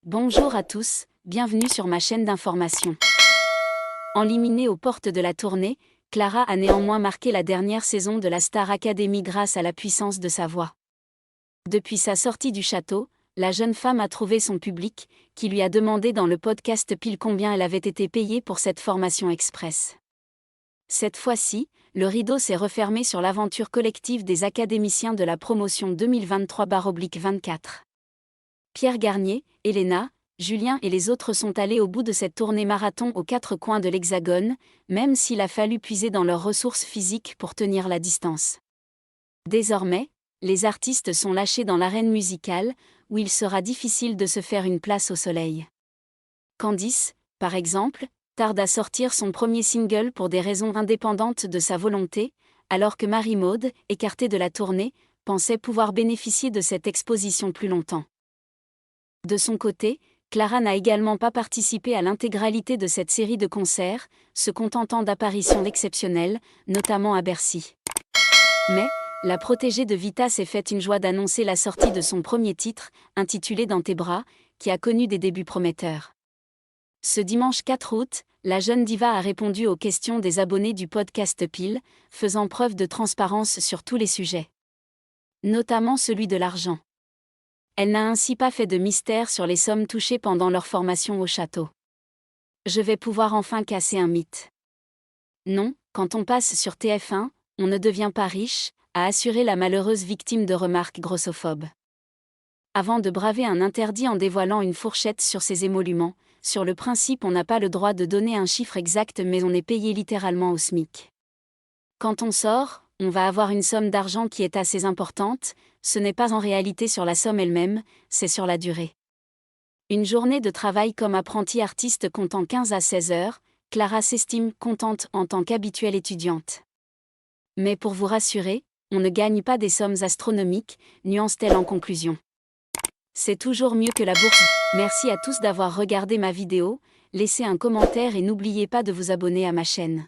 Bonjour à tous, bienvenue sur ma chaîne d'information. Enliminée aux portes de la tournée, Clara a néanmoins marqué la dernière saison de la Star Academy grâce à la puissance de sa voix. Depuis sa sortie du château, la jeune femme a trouvé son public, qui lui a demandé dans le podcast pile combien elle avait été payée pour cette formation express. Cette fois-ci, le rideau s'est refermé sur l'aventure collective des académiciens de la promotion 2023/24. Pierre Garnier, Elena, Julien et les autres sont allés au bout de cette tournée marathon aux quatre coins de l'Hexagone, même s'il a fallu puiser dans leurs ressources physiques pour tenir la distance. Désormais, les artistes sont lâchés dans l'arène musicale, où il sera difficile de se faire une place au soleil. Candice, par exemple, tarde à sortir son premier single pour des raisons indépendantes de sa volonté, alors que Marie-Maude, écartée de la tournée, pensait pouvoir bénéficier de cette exposition plus longtemps. De son côté, Clara n'a également pas participé à l'intégralité de cette série de concerts, se contentant d'apparitions exceptionnelles, notamment à Bercy. Mais, la protégée de Vita s'est faite une joie d'annoncer la sortie de son premier titre, intitulé Dans tes bras, qui a connu des débuts prometteurs. Ce dimanche 4 août, la jeune diva a répondu aux questions des abonnés du podcast Pile, faisant preuve de transparence sur tous les sujets. Notamment celui de l'argent. Elle n'a ainsi pas fait de mystère sur les sommes touchées pendant leur formation au château. Je vais pouvoir enfin casser un mythe. Non, quand on passe sur TF1, on ne devient pas riche, a assuré la malheureuse victime de remarques grossophobes. Avant de braver un interdit en dévoilant une fourchette sur ses émoluments, sur le principe on n'a pas le droit de donner un chiffre exact mais on est payé littéralement au SMIC. Quand on sort, on va avoir une somme d'argent qui est assez importante, ce n'est pas en réalité sur la somme elle-même, c'est sur la durée. Une journée de travail comme apprenti artiste comptant 15 à 16 heures, Clara s'estime contente en tant qu'habituelle étudiante. Mais pour vous rassurer, on ne gagne pas des sommes astronomiques, nuance-t-elle en conclusion. C'est toujours mieux que la bourse. Merci à tous d'avoir regardé ma vidéo, laissez un commentaire et n'oubliez pas de vous abonner à ma chaîne.